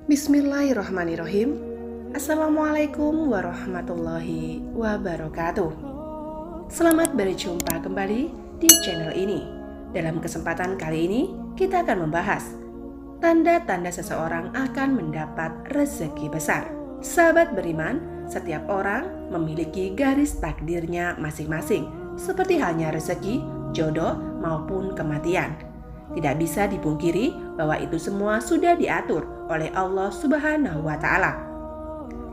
Bismillahirrahmanirrahim. Assalamualaikum warahmatullahi wabarakatuh. Selamat berjumpa kembali di channel ini. Dalam kesempatan kali ini, kita akan membahas tanda-tanda seseorang akan mendapat rezeki besar. Sahabat beriman, setiap orang memiliki garis takdirnya masing-masing, seperti halnya rezeki, jodoh, maupun kematian. Tidak bisa dipungkiri bahwa itu semua sudah diatur oleh Allah Subhanahu wa Ta'ala.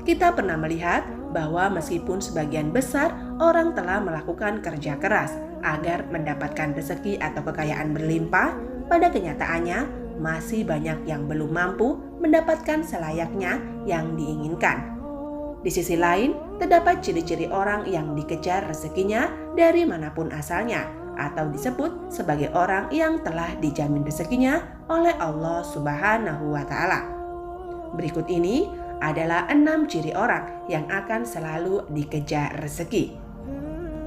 Kita pernah melihat bahwa meskipun sebagian besar orang telah melakukan kerja keras agar mendapatkan rezeki atau kekayaan berlimpah, pada kenyataannya masih banyak yang belum mampu mendapatkan selayaknya yang diinginkan. Di sisi lain, terdapat ciri-ciri orang yang dikejar rezekinya dari manapun asalnya, atau disebut sebagai orang yang telah dijamin rezekinya oleh Allah Subhanahu wa Ta'ala. Berikut ini adalah 6 ciri orang yang akan selalu dikejar rezeki.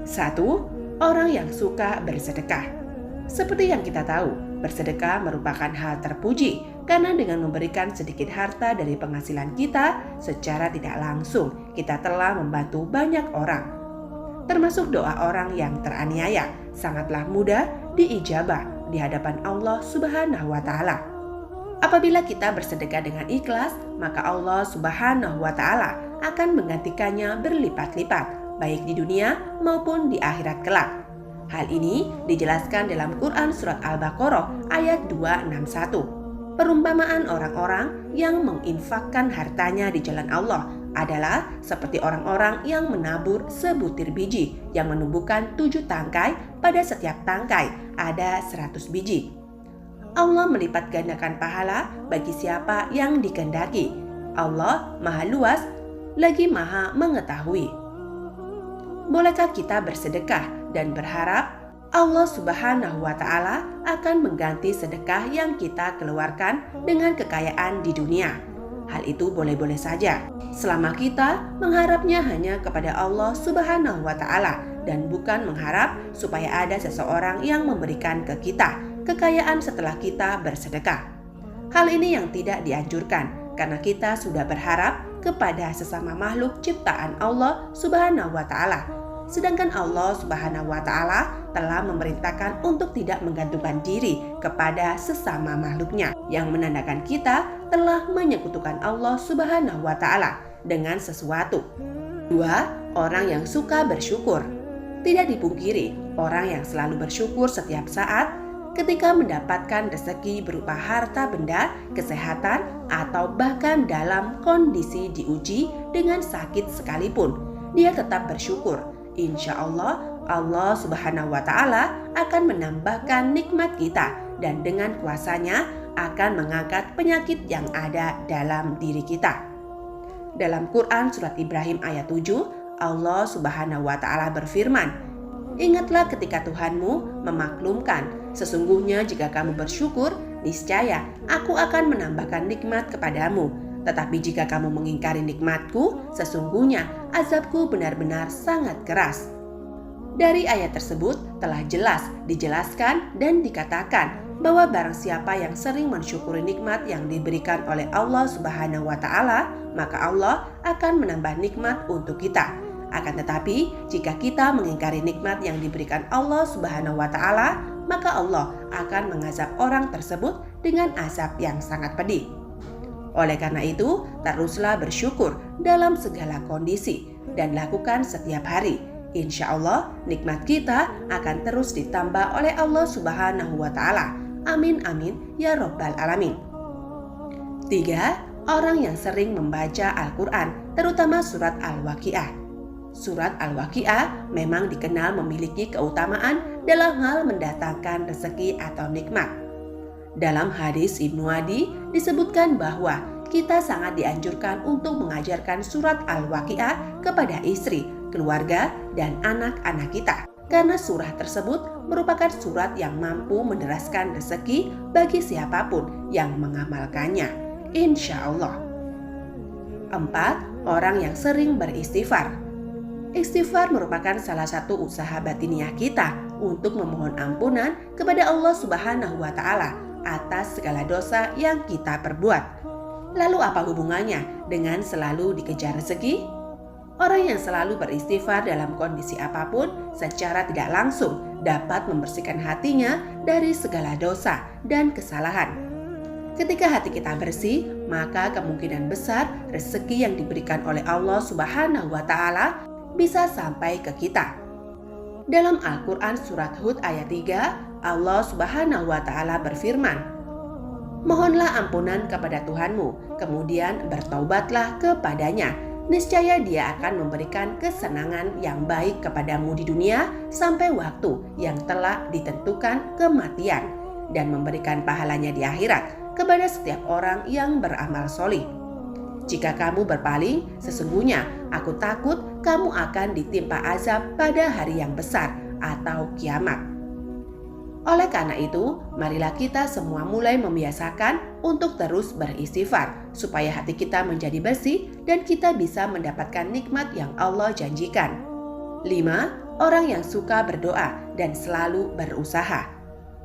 1. Orang yang suka bersedekah. Seperti yang kita tahu, bersedekah merupakan hal terpuji karena dengan memberikan sedikit harta dari penghasilan kita, secara tidak langsung kita telah membantu banyak orang. Termasuk doa orang yang teraniaya sangatlah mudah diijabah di hadapan Allah Subhanahu wa Ta'ala. Apabila kita bersedekah dengan ikhlas, maka Allah Subhanahu wa Ta'ala akan menggantikannya berlipat-lipat, baik di dunia maupun di akhirat kelak. Hal ini dijelaskan dalam Quran Surat Al-Baqarah ayat 261. Perumpamaan orang-orang yang menginfakkan hartanya di jalan Allah adalah seperti orang-orang yang menabur sebutir biji yang menumbuhkan 7 tangkai, pada setiap tangkai ada 100 biji. Allah melipat gandakan pahala bagi siapa yang dikehendaki. Allah Maha Luas lagi Maha Mengetahui. Bolehkah kita bersedekah dan berharap Allah Subhanahu wa Ta'ala akan mengganti sedekah yang kita keluarkan dengan kekayaan di dunia? Hal itu boleh-boleh saja, selama kita mengharapnya hanya kepada Allah Subhanahu wa Ta'ala dan bukan mengharap supaya ada seseorang yang memberikan ke kita kekayaan setelah kita bersedekah. Hal ini yang tidak dianjurkan karena kita sudah berharap kepada sesama makhluk ciptaan Allah Subhanahu wa Ta'ala. Sedangkan Allah Subhanahu wa Ta'ala telah memerintahkan untuk tidak menggantungkan diri kepada sesama makhluknya, yang menandakan kita telah menyekutukan Allah Subhanahu wa Ta'ala dengan sesuatu. 2. Orang yang suka bersyukur. Tidak dipungkiri, orang yang selalu bersyukur setiap saat ketika mendapatkan rezeki berupa harta benda, kesehatan, atau bahkan dalam kondisi diuji dengan sakit sekalipun, dia tetap bersyukur. Insya Allah, Allah Subhanahu wa Ta'ala akan menambahkan nikmat kita dan dengan kuasanya akan mengangkat penyakit yang ada dalam diri kita. Dalam Quran Surat Ibrahim ayat 7, Allah Subhanahu wa Ta'ala berfirman, "Ingatlah ketika Tuhanmu memaklumkan, sesungguhnya jika kamu bersyukur, niscaya aku akan menambahkan nikmat kepadamu. Tetapi jika kamu mengingkari nikmatku, sesungguhnya azabku benar-benar sangat keras." Dari ayat tersebut telah jelas dijelaskan dan dikatakan bahwa barang siapa yang sering mensyukuri nikmat yang diberikan oleh Allah Subhanahu wa Ta'ala, maka Allah akan menambah nikmat untuk kita. Akan tetapi, jika kita mengingkari nikmat yang diberikan Allah Subhanahu wa Ta'ala, maka Allah akan mengazab orang tersebut dengan azab yang sangat pedih. Oleh karena itu, teruslah bersyukur dalam segala kondisi dan lakukan setiap hari. Insya Allah, nikmat kita akan terus ditambah oleh Allah Subhanahu wa Ta'ala. Amin amin ya Rabbal Alamin. 3. Orang yang sering membaca Al-Quran, terutama surat Al-Waqiah. Surat Al-Waqiah memang dikenal memiliki keutamaan dalam hal mendatangkan rezeki atau nikmat. Dalam hadis Ibnu Adi disebutkan bahwa kita sangat dianjurkan untuk mengajarkan surat Al-Waqiah kepada istri, keluarga, dan anak-anak kita. Karena surah tersebut merupakan surat yang mampu menderaskan rezeki bagi siapapun yang mengamalkannya, insya Allah. 4. Orang yang sering beristighfar. Istighfar merupakan salah satu usaha batiniah kita untuk memohon ampunan kepada Allah Subhanahu wa Ta'ala atas segala dosa yang kita perbuat. Lalu apa hubungannya dengan selalu dikejar rezeki? Orang yang selalu beristighfar dalam kondisi apapun secara tidak langsung dapat membersihkan hatinya dari segala dosa dan kesalahan. Ketika hati kita bersih, maka kemungkinan besar rezeki yang diberikan oleh Allah Subhanahu wa Ta'ala bisa sampai ke kita. Dalam Al-Quran Surat Hud ayat 3, Allah Subhanahu wa Ta'ala berfirman, "Mohonlah ampunan kepada Tuhanmu, kemudian bertaubatlah kepadanya. Niscaya Dia akan memberikan kesenangan yang baik kepadamu di dunia sampai waktu yang telah ditentukan kematian, dan memberikan pahalanya di akhirat kepada setiap orang yang beramal solih. Jika kamu berpaling, sesungguhnya aku takut kamu akan ditimpa azab pada hari yang besar atau kiamat." Oleh karena itu, marilah kita semua mulai membiasakan untuk terus beristighfar, supaya hati kita menjadi bersih dan kita bisa mendapatkan nikmat yang Allah janjikan. 5. Orang yang suka berdoa dan selalu berusaha.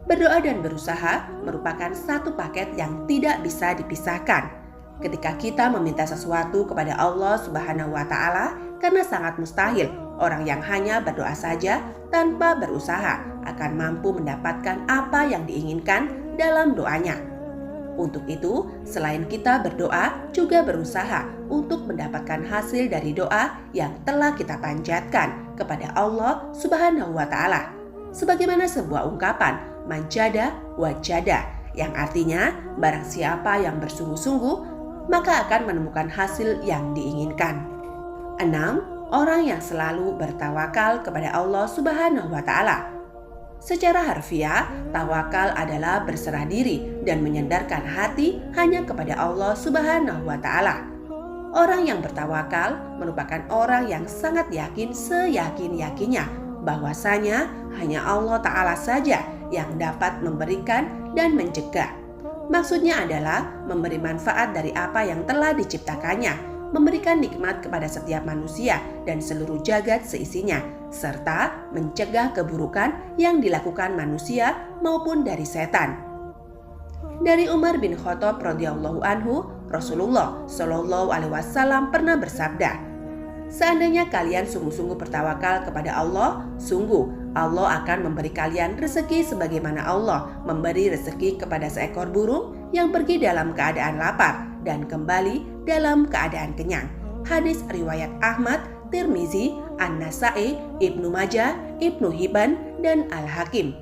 Berdoa dan berusaha merupakan satu paket yang tidak bisa dipisahkan. Ketika kita meminta sesuatu kepada Allah Subhanahu wa Ta'ala, karena sangat mustahil orang yang hanya berdoa saja tanpa berusaha akan mampu mendapatkan apa yang diinginkan dalam doanya. Untuk itu, selain kita berdoa, juga berusaha untuk mendapatkan hasil dari doa yang telah kita panjatkan kepada Allah Subhanahu wa Ta'ala. Sebagaimana sebuah ungkapan, manjada wajada, yang artinya barang siapa yang bersungguh-sungguh maka akan menemukan hasil yang diinginkan. 6. Orang yang selalu bertawakal kepada Allah Subhanahu wa Ta'ala. Secara harfiah, tawakal adalah berserah diri dan menyandarkan hati hanya kepada Allah Subhanahu wa Ta'ala. Orang yang bertawakal merupakan orang yang sangat yakin seyakin-yakinnya bahwasanya hanya Allah Ta'ala saja yang dapat memberikan dan mencegah. Maksudnya adalah memberi manfaat dari apa yang telah diciptakannya, memberikan nikmat kepada setiap manusia dan seluruh jagat seisinya, serta mencegah keburukan yang dilakukan manusia maupun dari setan. Dari Umar bin Khattab radhiyallahu anhu, Rasulullah Shallallahu alaihi wasallam pernah bersabda, "Seandainya kalian sungguh-sungguh bertawakal kepada Allah, sungguh Allah akan memberi kalian rezeki sebagaimana Allah memberi rezeki kepada seekor burung yang pergi dalam keadaan lapar dan kembali dalam keadaan kenyang." Hadis riwayat Ahmad, Tirmizi, An-Nasa'i, Ibnu Majah, Ibnu Hibban, dan Al-Hakim.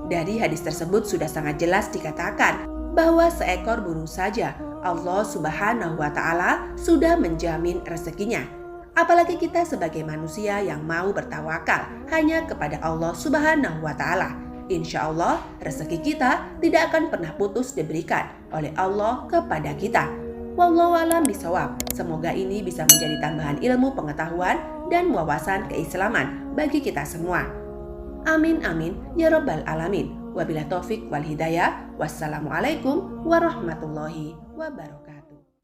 Dari hadis tersebut sudah sangat jelas dikatakan bahwa seekor burung saja Allah Subhanahu wa Ta'ala sudah menjamin rezekinya. Apalagi kita sebagai manusia yang mau bertawakal hanya kepada Allah Subhanahu wa Ta'ala. Insya Allah rezeki kita tidak akan pernah putus diberikan oleh Allah kepada kita. Wallahu a'lam bishawab. Semoga ini bisa menjadi tambahan ilmu pengetahuan dan wawasan keislaman bagi kita semua. Amin amin ya rabbal alamin. Wabillahi taufik wal hidayah. Wassalamualaikum warahmatullahi wabarakatuh.